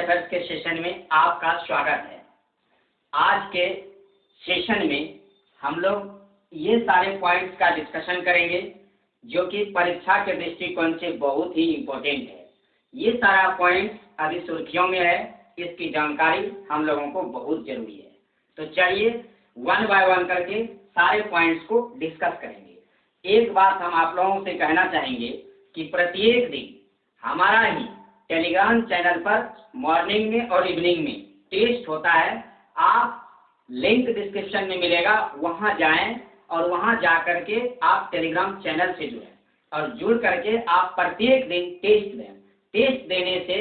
Affairs के session में आपका स्वागत है। आज के सेशन में हम लोग ये सारे पॉइंट्स का डिस्कशन करेंगे जो कि परीक्षा के दृष्टिकोण से बहुत ही इम्पोर्टेंट है। ये सारा पॉइंट्स अभी सुर्खियों में है, इसकी जानकारी हम लोगों को बहुत जरूरी है। तो चलिए वन बाय वन करके सारे पॉइंट्स को डिस्कस करेंगे। एक बात हम आप लोगों से कहना चाहेंगे कि प्रत्येक दिन हमारा ही टेलीग्राम चैनल पर मॉर्निंग में और इवनिंग में टेस्ट होता है। आप लिंक डिस्क्रिप्शन में मिलेगा, वहां जाएं और वहां जा करके आप टेलीग्राम चैनल से जुड़ें और जुड़ करके आप प्रत्येक दिन टेस्ट दें। टेस्ट देने से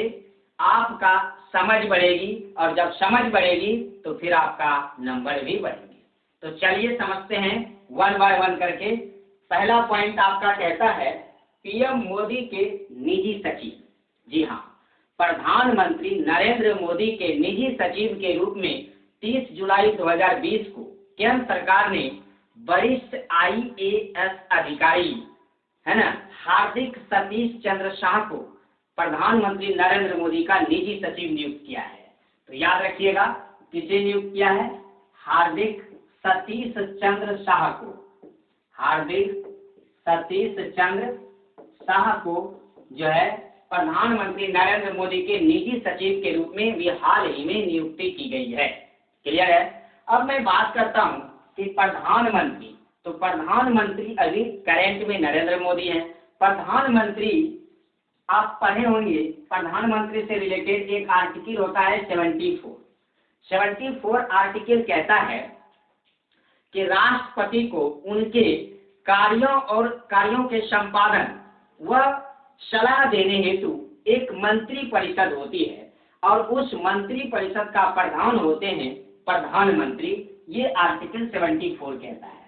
आपका समझ बढ़ेगी और जब समझ बढ़ेगी तो फिर आपका नंबर भी बढ़ेंगे। तो चलिए समझते हैं वन बाय वन करके। पहला पॉइंट आपका कहता है पीएम मोदी के निजी सचिव। जी हाँ, प्रधानमंत्री नरेंद्र मोदी के निजी सचिव के रूप में 30 जुलाई 2020 को केंद्र सरकार ने वरिष्ठ आईएएस अधिकारी है ना हार्दिक सतीश चंद्र शाह को प्रधानमंत्री नरेंद्र मोदी का निजी सचिव नियुक्त किया है। तो याद रखिएगा किसे नियुक्त किया है? हार्दिक सतीश चंद्र शाह को। हार्दिक सतीश चंद्र शाह को जो है प्रधानमंत्री नरेंद्र मोदी के निजी सचिव के रूप में भी हाल ही में नियुक्ति की गई है। क्लियर है? अब मैं बात करता हूं कि प्रधानमंत्री, तो प्रधानमंत्री अभी करेंट में नरेंद्र मोदी हैं। प्रधानमंत्री आप पढ़े होंगे, प्रधानमंत्री से रिलेटेड एक आर्टिकल होता है 74 आर्टिकल कहता है कि राष्ट्रपति को उनके कार्यों के संपादन व सलाह देने हेतु एक मंत्री परिषद होती है और उस मंत्री परिषद का प्रधान होते हैं प्रधानमंत्री। ये आर्टिकल 74 कहता है।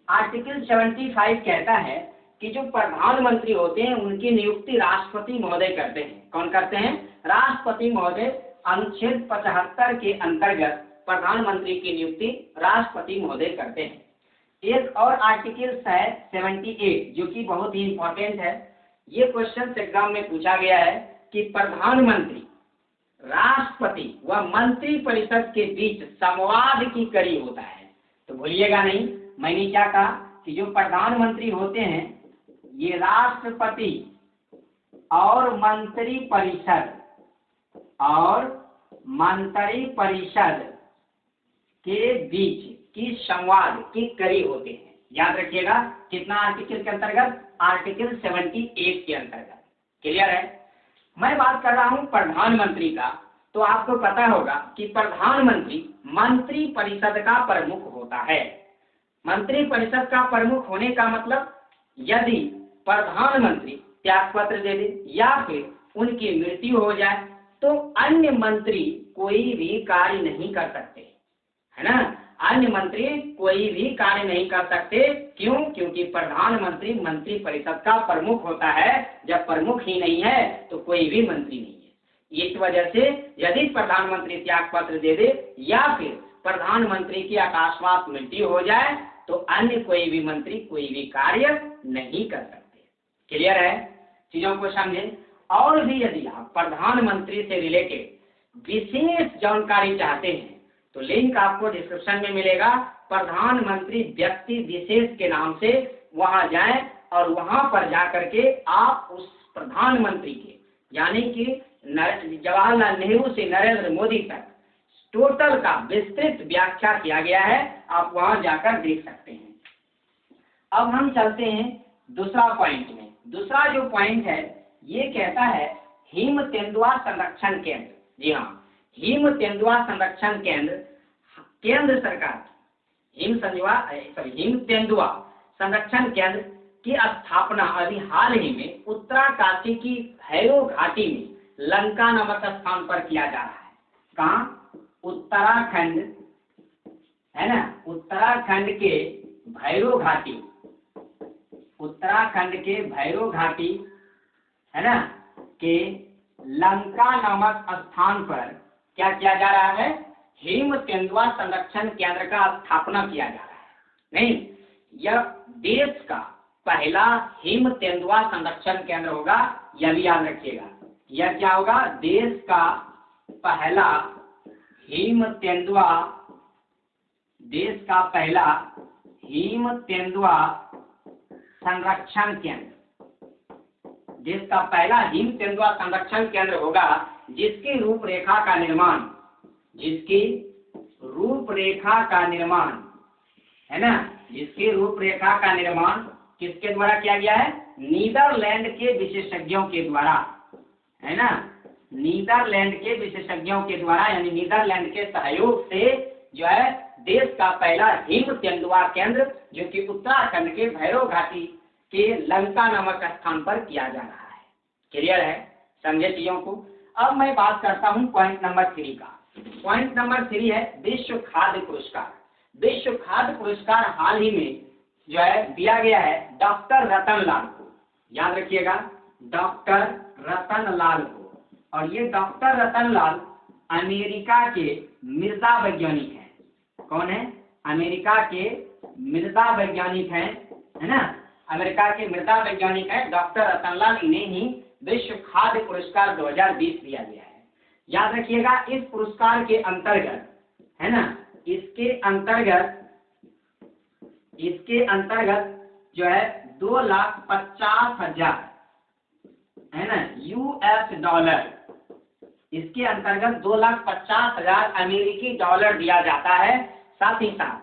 आर्टिकल 75 कहता है कि जो प्रधानमंत्री होते हैं उनकी नियुक्ति राष्ट्रपति महोदय करते हैं। कौन करते हैं? राष्ट्रपति महोदय। अनुच्छेद 75 के अंतर्गत प्रधानमंत्री की नियुक्ति राष्ट्रपति महोदय करते हैं। एक और आर्टिकल है 78 जो कि बहुत ही इंपॉर्टेंट है। ये क्वेश्चन एग्जाम में पूछा गया है कि प्रधानमंत्री, राष्ट्रपति व मंत्री परिषद के बीच संवाद की कड़ी होता है। तो भूलिएगा नहीं, मैंने क्या कहा कि जो प्रधानमंत्री होते हैं ये राष्ट्रपति और मंत्री परिषद के बीच की संवाद की कड़ी होते हैं। याद रखिएगा कितना आर्टिकल के अंतर्गत? आर्टिकल 78 के अंतर्गत। क्लियर है? मैं बात कर रहा हूं प्रधानमंत्री का, तो आपको पता होगा कि प्रधानमंत्री मंत्री परिषद का प्रमुख होता है। मंत्री परिषद का प्रमुख होने का मतलब यदि प्रधानमंत्री त्यागपत्र दे दे या फिर उनकी मृत्यु हो जाए तो अन्य मंत्री कोई भी कार्य नहीं कर सकते, है ना। अन्य मंत्री कोई भी कार्य नहीं कर सकते। क्यों? क्योंकि प्रधानमंत्री मंत्री परिषद का प्रमुख होता है। जब प्रमुख ही नहीं है तो कोई भी मंत्री नहीं है। इस वजह से यदि प्रधानमंत्री त्याग पत्र दे दे या फिर प्रधानमंत्री की अकस्मात मृत्यु हो जाए तो अन्य कोई भी मंत्री कोई भी कार्य नहीं कर सकते। क्लियर है? चीजों को समझे। और भी यदि आप प्रधानमंत्री से रिलेटेड विशेष जानकारी चाहते हैं तो लिंक आपको डिस्क्रिप्शन में मिलेगा। प्रधानमंत्री व्यक्ति विशेष के नाम से वहां जाएं और वहां पर जाकर के आप उस प्रधानमंत्री के यानी कि जवाहरलाल नेहरू से नरेंद्र मोदी तक टोटल का विस्तृत व्याख्या किया गया है। आप वहां जाकर देख सकते हैं। अब हम चलते हैं दूसरा पॉइंट में। दूसरा जो पॉइंट है ये कहता है हिम तेंदुआ संरक्षण केंद्र। जी हाँ, हिम तेंदुआ संरक्षण केंद्र केंद्र सरकार हिम तेंदुआ संरक्षण केंद्र की स्थापना अभी हाल ही में उत्तराकाशी की भैरव घाटी में लंका नामक स्थान पर किया जा रहा है। कहाँ? उत्तराखंड, है ना। उत्तराखंड के भैरव घाटी है ना के लंका नामक स्थान पर क्या किया जा रहा है? हिम तेंदुआ संरक्षण केंद्र का स्थापना किया जा रहा है। नहीं, यह देश का पहला हिम तेंदुआ संरक्षण केंद्र होगा। यह भी याद रखिएगा। यह क्या होगा? देश का पहला हिम तेंदुआ, देश का पहला हिम तेंदुआ संरक्षण केंद्र, देश का पहला हिम तेंदुआ संरक्षण केंद्र होगा, जिसकी रूपरेखा का निर्माण, जिसकी रूपरेखा का निर्माण है ना, जिसकी रूपरेखा का निर्माण किसके द्वारा किया गया है? नीदरलैंड के विशेषज्ञों के द्वारा, है ना, नीदरलैंड के विशेषज्ञों के द्वारा, यानी नीदरलैंड के सहयोग से जो है देश का पहला हिम तेंदुआ केंद्र, जो कि उत्तराखंड के भैरव घाटी के लंका नामक स्थान पर किया जा रहा है। क्लियर है? समझे चीजों को। अब मैं बात करता हूं पॉइंट नंबर 3 का। पॉइंट नंबर 3 है विश्व खाद्य पुरस्कार। विश्व खाद्य पुरस्कार हाल ही में जो है दिया गया है डॉक्टर रतनलाल को, याद रखिएगा, डॉक्टर रतनलाल को। और ये डॉक्टर रतनलाल अमेरिका के मृदा वैज्ञानिक हैं। कौन है? अमेरिका के मृदा वैज्ञानिक हैं, है ना, अमेरिका के मृदा वैज्ञानिक हैं डॉक्टर रतनलाल। इन्हें ही विश्व खाद्य पुरस्कार 2020 दिया गया है। याद रखिएगा, इस पुरस्कार के अंतर्गत, है ना, इसके अंतर्गत जो है 2,50,000 है ना US डॉलर, इसके अंतर्गत 2,50,000 अमेरिकी डॉलर दिया जाता है। साथ ही साथ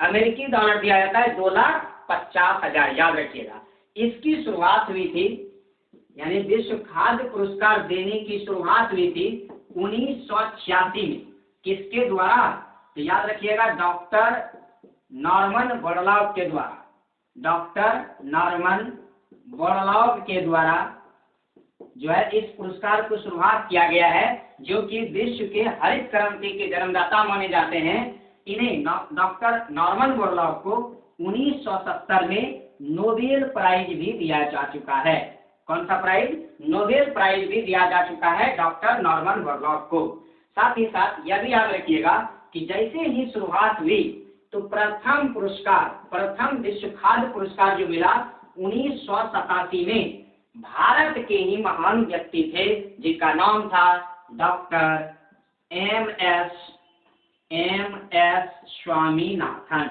अमेरिकी डॉलर दिया जाता है 2,50,000, याद रखिएगा। इसकी शुरुआत हुई थी, यानी विश्व खाद्य पुरस्कार देने की शुरुआत हुई थी 1986 में। किसके द्वारा? तो याद रखिएगा, डॉक्टर नॉर्मन बोरलॉग के द्वारा, डॉक्टर नॉर्मन बोरलॉग के द्वारा जो है इस पुरस्कार को शुरुआत किया गया है, जो कि विश्व के हरित क्रांति के जन्मदाता माने जाते हैं। इन्हें डॉक्टर नॉर्मन बोरलॉग को 1970 में नोबेल प्राइज भी दिया जा चुका है। कौन सा प्राइज? नोबेल प्राइज भी दिया जा चुका है डॉक्टर नॉर्मन बोरलॉग को। साथ ही साथ यह भी याद रखिएगा कि जैसे ही शुरुआत हुई तो प्रथम पुरस्कार, प्रथम विश्व खाद्य पुरस्कार जो मिला 1987 में भारत के ही महान व्यक्ति थे, जिनका नाम था डॉक्टर एम.एस. स्वामीनाथन,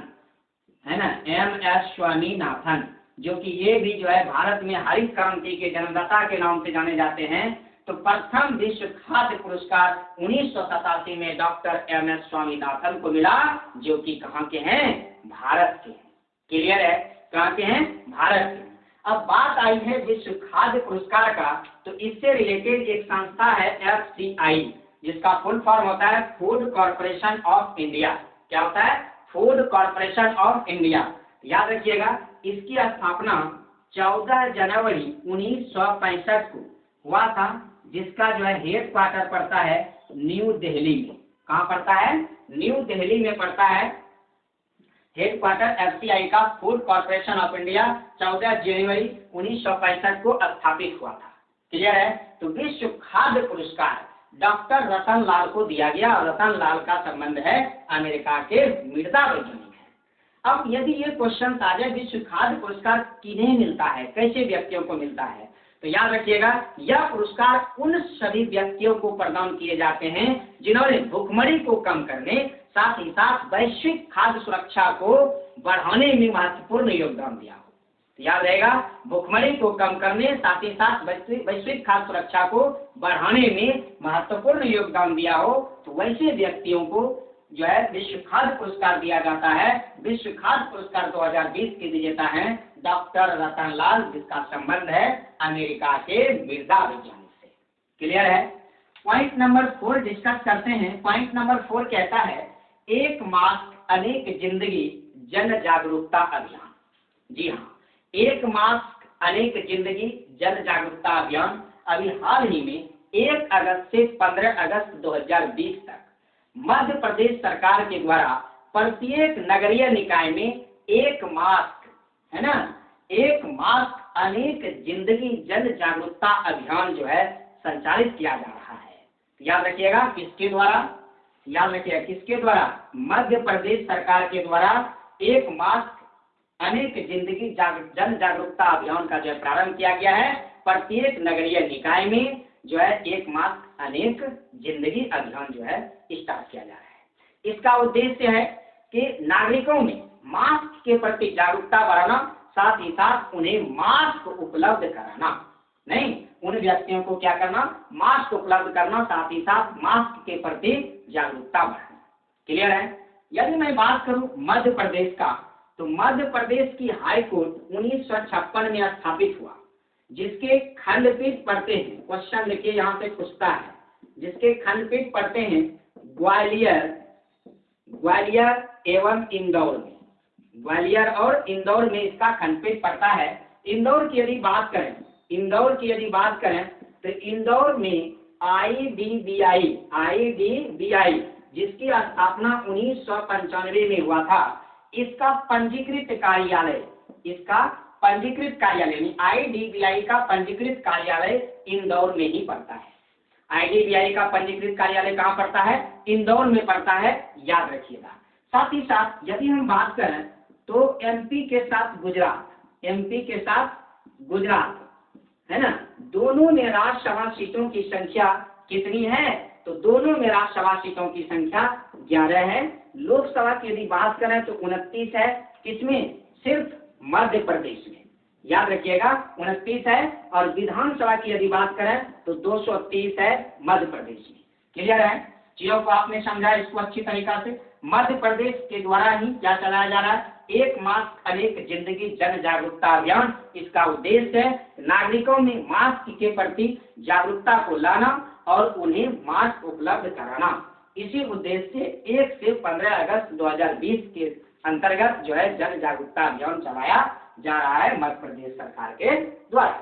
है ना, M.S. स्वामीनाथन, जो कि ये भी जो है भारत में हरित क्रांति के जन्मदाता के नाम से जाने जाते हैं। तो प्रथम विश्व खाद्य पुरस्कार 1987 में डॉक्टर M.S. स्वामीनाथन को मिला, जो कि कहाँ के हैं? भारत के हैं। क्लियर है? कहाँ के हैं? भारत के। अब बात आई है विश्व खाद्य पुरस्कार का, तो इससे रिलेटेड एक संस्था है FCI, जिसका फुल फॉर्म होता है फूड कॉर्पोरेशन ऑफ इंडिया। क्या होता है? Food corporation of India. याद रखिएगा, इसकी स्थापना 14 जनवरी 1965 को हुआ था, जिसका जो है हेड क्वार्टर पड़ता है न्यू दिल्ली में। कहाँ पड़ता है? न्यू दिल्ली में पड़ता है हेड क्वार्टर FCI का। फूड कॉर्पोरेशन ऑफ इंडिया 14 जनवरी 1965 को स्थापित हुआ था। क्लियर है? तो विश्व खाद्य पुरस्कार डॉक्टर रतनलाल को दिया गया, और रतनलाल का संबंध है अमेरिका के मृदा वैज्ञानिक है। अब यदि ये क्वेश्चन आ जाए, विश्व खाद्य पुरस्कार किन्हें मिलता है, कैसे व्यक्तियों को मिलता है, तो याद रखिएगा, यह पुरस्कार उन सभी व्यक्तियों को प्रदान किए जाते हैं जिन्होंने भूखमरी को कम करने, साथ ही साथ वैश्विक खाद्य सुरक्षा को बढ़ाने में महत्वपूर्ण योगदान दिया हो। तो याद रहेगा, भूखमरी को कम करने, साथ ही साथ वैश्विक खाद्य सुरक्षा को बढ़ाने में महत्वपूर्ण योगदान दिया हो, तो वैसे व्यक्तियों को जो है विश्व खाद्य पुरस्कार दिया जाता है। विश्व खाद्य पुरस्कार 2020 के विजेता हैं डॉक्टर रतनलाल, जिसका संबंध है अमेरिका के मृदा वैज्ञानिक से। क्लियर है? पॉइंट नंबर 4 डिस्कस करते हैं। पॉइंट नंबर 4 कहता है एक मास्क अनेक जिंदगी जन जागरूकता अभियान। जी हाँ, एक मास्क अनेक जिंदगी जन जागरूकता अभियान अभी हाल ही में 1 अगस्त से 15 अगस्त 2020 तक मध्य प्रदेश सरकार के द्वारा प्रत्येक नगरीय निकाय में एक मास्क, है ना, एक मास्क अनेक जिंदगी जन जागरूकता अभियान जो है संचालित किया जा रहा है। याद रखिएगा, किसके द्वारा? याद रखिएगा, किसके द्वारा? मध्य प्रदेश सरकार के द्वारा एक मास्क अनेक जिंदगी जन जागरूकता अभियान का जो है प्रारंभ किया गया है प्रत्येक नगरीय निकाय में। जो है एक मास्क अनेक जिंदगी अभियान जो है स्टार्ट किया जा रहा है। इसका उद्देश्य है कि नागरिकों में मास्क के प्रति जागरूकता बढ़ाना, साथ ही साथ उन्हें मास्क उपलब्ध कराना, नहीं उन व्यक्तियों को क्या करना, मास्क उपलब्ध करना, साथ ही साथ मास्क के प्रति जागरूकता बढ़ाना। क्लियर है। यदि मैं बात करूं मध्य प्रदेश का, तो मध्य प्रदेश की हाई कोर्ट 1956 में स्थापित हुआ, जिसके खंडपीठ पढ़ते हैं, क्वेश्चन देखिए यहाँ से पूछता है, जिसके खंडपीठ पढ़ते हैं ग्वालियर एवं इंदौर में, ग्वालियर और इंदौर में इसका खंडपीठ पड़ता है। इंदौर की यदि बात करें, तो इंदौर में IDBI जिसकी स्थापना 1995 में हुआ था, इसका पंजीकृत कार्यालय यानी IDBI का पंजीकृत कार्यालय इंदौर में ही पड़ता है। IDBI का पंजीकृत कार्यालय कहाँ पड़ता है? इंदौर में पड़ता है, याद रखिएगा। साथ ही साथ यदि हम बात करें तो MP के साथ गुजरात है ना, दोनों में राज्यसभा सीटों की संख्या कितनी है? तो दोनों में राज्यसभा सीटों की संख्या 11 है। लोकसभा की यदि बात करें तो 29 है। किसमें? सिर्फ मध्य प्रदेश में, याद रखिएगा 29 है। और विधानसभा की यदि बात करें तो 230 है मध्य प्रदेश में। क्लियर है? चीजों को आपने समझा इसको अच्छी तरीका से। मध्य प्रदेश के द्वारा ही क्या चलाया जा रहा है? एक मास्क अनेक जिंदगी जन जागरूकता अभियान। इसका उद्देश्य है नागरिकों में मास्क के प्रति जागरूकता को लाना और उन्हें मास्क उपलब्ध कराना। इसी उद्देश्य से 1 से 15 अगस्त 2020 के अंतर्गत जो है जन जागरूकता अभियान चलाया जा रहा है मध्य प्रदेश सरकार के द्वारा।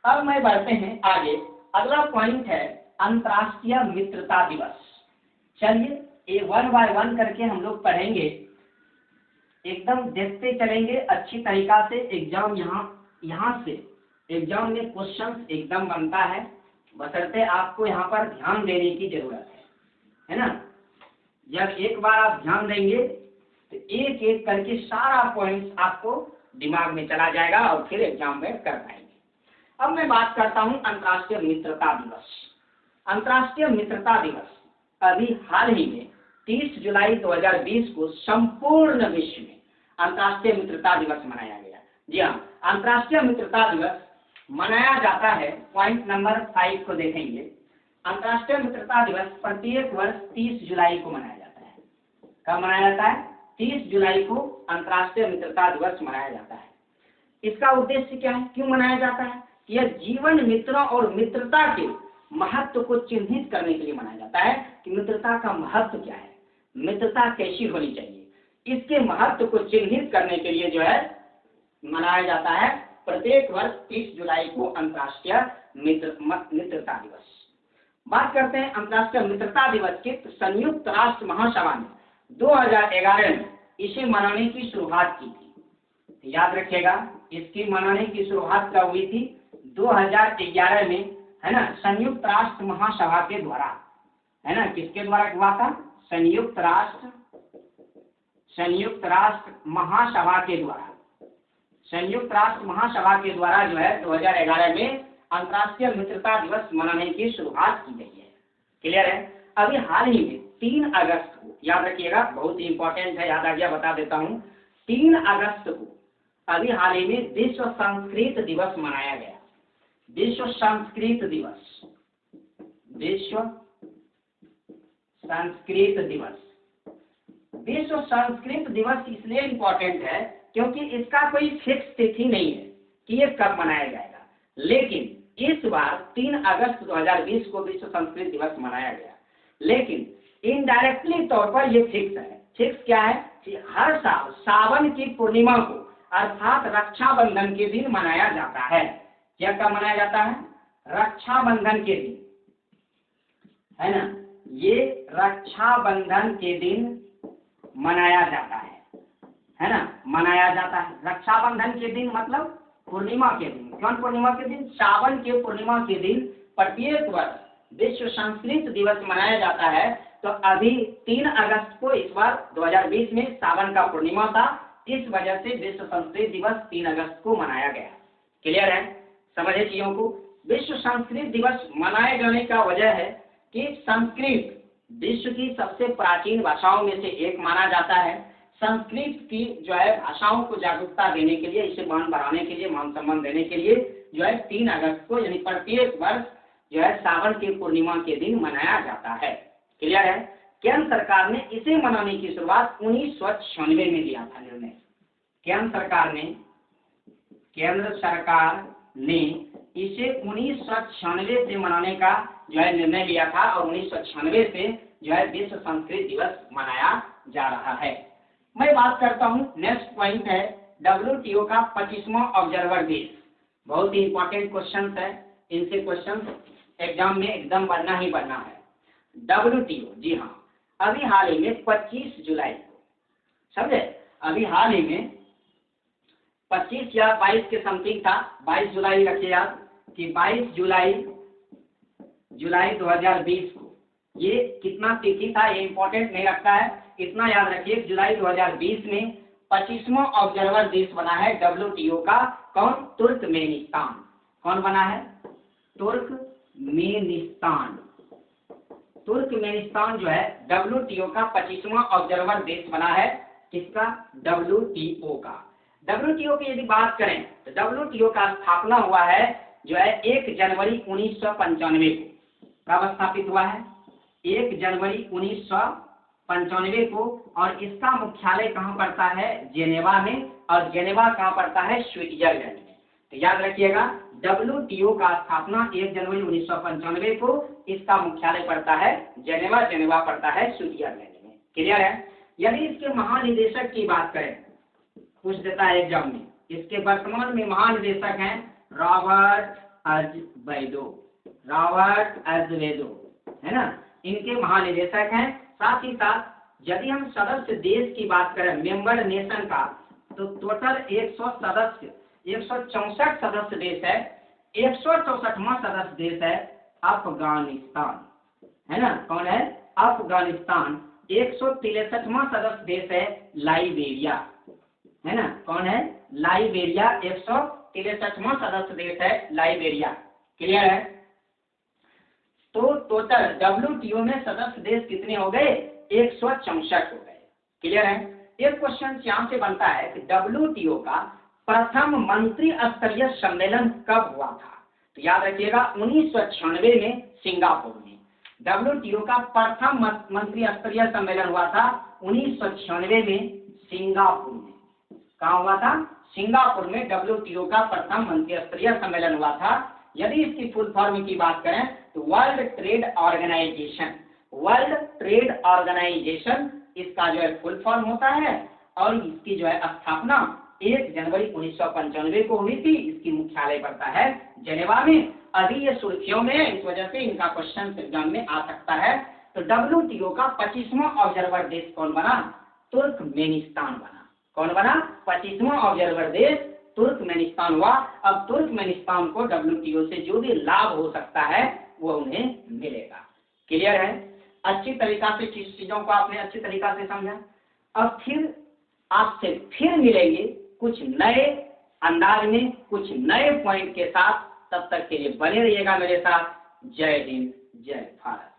अब मैं बढ़ते हैं आगे। अगला पॉइंट है अंतर्राष्ट्रीय मित्रता दिवस। चलिए ये 1 बाय 1 करके हम लोग पढ़ेंगे, एकदम देखते चलेंगे अच्छी तरीका से। एग्जाम यहाँ से एग्जाम में क्वेश्चन एकदम बनता है, बशर्ते आपको यहाँ पर ध्यान देने की जरूरत है ना। जब एक बार आप ध्यान देंगे तो एक एक करके सारा पॉइंट्स आपको दिमाग में चला जाएगा और फिर एग्जाम में कर पाएंगे। अब मैं बात करता हूँ अंतर्राष्ट्रीय मित्रता दिवस। अंतर्राष्ट्रीय मित्रता दिवस अभी हाल ही में 30 जुलाई 2020 को संपूर्ण विश्व में अंतर्राष्ट्रीय मित्रता दिवस मनाया गया। जी हाँ, अंतर्राष्ट्रीय मित्रता दिवस मनाया जाता है। पॉइंट नंबर 5 को देखेंगे। अंतर्राष्ट्रीय मित्रता दिवस प्रत्येक वर्ष 30 जुलाई को मनाया जाता है। कब मनाया जाता है? 30 जुलाई को अंतर्राष्ट्रीय मित्रता दिवस मनाया जाता है। इसका उद्देश्य क्या है, क्यों मनाया जाता है? यह जीवन मित्रों और मित्रता के महत्व को चिन्हित करने के लिए मनाया जाता है कि मित्रता का महत्व क्या है, मित्रता कैसी होनी चाहिए। इसके महत्व को चिन्हित करने के लिए जो है मनाया जाता है प्रत्येक वर्ष 30 जुलाई को अंतर्राष्ट्रीय मित्रता दिवस। बात करते हैं अंतर्राष्ट्रीय मित्रता दिवस की। तो संयुक्त राष्ट्र महासभा ने 2011 में इसे मनाने की शुरुआत की थी। याद रखिएगा, इसकी मनाने की शुरुआत कब हुई थी? 2011 में, है ना, संयुक्त राष्ट्र महासभा के द्वारा, है ना। किसके द्वारा हुआ था? संयुक्त राष्ट्र महासभा के द्वारा। संयुक्त राष्ट्र महासभा के द्वारा जो है 2011 में अंतर्राष्ट्रीय मित्रता दिवस मनाने की शुरुआत की गई है। क्लियर है? अभी हाल ही में 3 अगस्त को, याद रखिएगा बहुत ही इंपॉर्टेंट है, याद आ गया बता देता हूँ। 3 अगस्त को अभी हाल ही में विश्व संस्कृत दिवस मनाया गया। विश्व संस्कृत दिवस, विश्व संस्कृत दिवस। विश्व संस्कृत दिवस इसलिए इंपॉर्टेंट है क्योंकि इसका कोई फिक्स तिथि नहीं है कि ये कब मनाया जाएगा, लेकिन इस बार 3 अगस्त 2020 को विश्व संस्कृत दिवस मनाया गया। लेकिन इनडायरेक्टली तौर पर ये फिक्स है। फिक्स क्या है कि हर साल सावन की पूर्णिमा को अर्थात रक्षाबंधन के दिन मनाया जाता है। क्या कब मनाया जाता है? रक्षाबंधन के दिन, है ना। ये रक्षाबंधन के दिन मनाया जाता है ना, मनाया जाता है। रक्षाबंधन के दिन मतलब पूर्णिमा के दिन। कौन पूर्णिमा के दिन? सावन के पूर्णिमा के दिन प्रत्येक वर्ष विश्व संस्कृत दिवस मनाया जाता है। तो अभी 3 अगस्त को इस बार 2020 में सावन का पूर्णिमा था, इस वजह से विश्व संस्कृत दिवस 3 अगस्त को मनाया गया। क्लियर है? समझे चीजों को? विश्व संस्कृत दिवस मनाए जाने का वजह है कि संस्कृत विश्व की सबसे प्राचीन भाषाओं में से एक माना जाता है। संस्कृत की जो है भाषाओं को जागरूकता देने के लिए, इसे मान बढ़ाने के लिए, मान सम्मान देने के लिए जो है 3 अगस्त को यानी प्रत्येक वर्ष जो है सावन की पूर्णिमा के दिन मनाया जाता है। क्लियर है। केंद्र सरकार ने इसे मनाने की शुरुआत 1996 में लिया था निर्णय। केंद्र सरकार ने इसे 1996 से मनाने का जो है निर्णय लिया था और 1996 से जो है विश्व संस्कृत दिवस मनाया जा रहा है। मैं बात करता हूँ, नेक्स्ट पॉइंट है WTO का 25वां ऑब्जर्वर देश। बहुत ही इंपॉर्टेंट क्वेश्चन है, इनसे क्वेश्चन एग्जाम में एकदम बनना ही बनना है। WTO, जी हाँ, अभी हाल ही में 25 जुलाई को, समझे, अभी हाल ही में 25 या 22 के समथिंग था, 22 जुलाई रखिए याद कि 22 जुलाई 2020 को, ये कितना तिथि था ये इंपॉर्टेंट नहीं रखता है, इतना याद रखिए। जुलाई 2020 में 25वां ऑब्जर्वर देश बना है WTO का। कौन? तुर्कमेनिस्तान। कौन बना है? तुर्कमेनिस्तान। तुर्कमेनिस्तान जो है WTO का 25वां ऑब्जर्वर देश बना है। किसका? WTO का। WTO की यदि बात करें तो WTO का स्थापना हुआ है जो है 1 जनवरी 1995 को। कब स्थापित हुआ है? 1 जनवरी 1995 को। और इसका मुख्यालय कहाँ पड़ता है? जेनेवा में। और जेनेवा कहाँ पड़ता है? स्विट्जरलैंड में। तो याद रखिएगा, WTO का स्थापना 1 जनवरी 1995 को, इसका मुख्यालय पड़ता है जेनेवा, जेनेवा पड़ता है स्विट्जरलैंड में। क्लियर है। यदि इसके महानिदेशक की बात करें, पूछ देता है एग्जाम में, इसके वर्तमान में महानिदेशक हैं रॉबर्ट अज़वेदो। रॉबर्ट अज़वेदो है ना, इनके महानिदेशक हैं। साथ ही साथ यदि हम सदस्य देश की बात करें, मेंबर नेशन का, तो टोटल 164 सदस्य देश है। 164वां सदस्य देश है अफगानिस्तान, है ना। कौन है? अफगानिस्तान। 163वां सदस्य देश है लाइबेरिया, है ना। कौन है? लाइबेरिया। 163वां सदस्य देश है लाइबेरिया। क्लियर है। तो टोटल WTO में सदस्य देश कितने हो गए? 164 हो गए। क्लियर है। एक क्वेश्चन यहाँ से बनता है कि WTO का प्रथम मंत्री स्तरीय सम्मेलन कब हुआ था? तो याद रखिएगा 1996 में सिंगापुर में। WTO का प्रथम मंत्री स्तरीय सम्मेलन हुआ था 1996 में सिंगापुर में। कहाँ हुआ था? सिंगापुर में WTO का प्रथम मंत्री स्तरीय सम्मेलन हुआ था। यदि इसकी फुल फॉर्म की बात करें तो world trade organisation. World trade organisation इसका जो है फुल फॉर्म होता है। और इसकी जो है स्थापना 1 जनवरी 1995 को हुई थी। इसकी मुख्यालय पड़ता है जेनेवा में। अभी ये सुर्खियों में, इस वजह से इनका क्वेश्चन एग्जाम में आ सकता है। तो WTO का 25वां ऑब्जर्वर देश कौन बना? तुर्कमेनिस्तान बना। कौन बना? 25वां ऑब्जर्वर देश तुर्कमेनिस्तान हुआ। अब तुर्कमेनिस्तान को WTO से जो भी लाभ हो सकता है वो उन्हें मिलेगा। क्लियर है। अच्छी तरीका से चीजों को आपने अच्छी तरीका से समझा। अब फिर आपसे फिर मिलेंगे कुछ नए अंदाज में, कुछ नए पॉइंट के साथ। तब तक के लिए बने रहिएगा मेरे साथ। जय हिंद, जय भारत।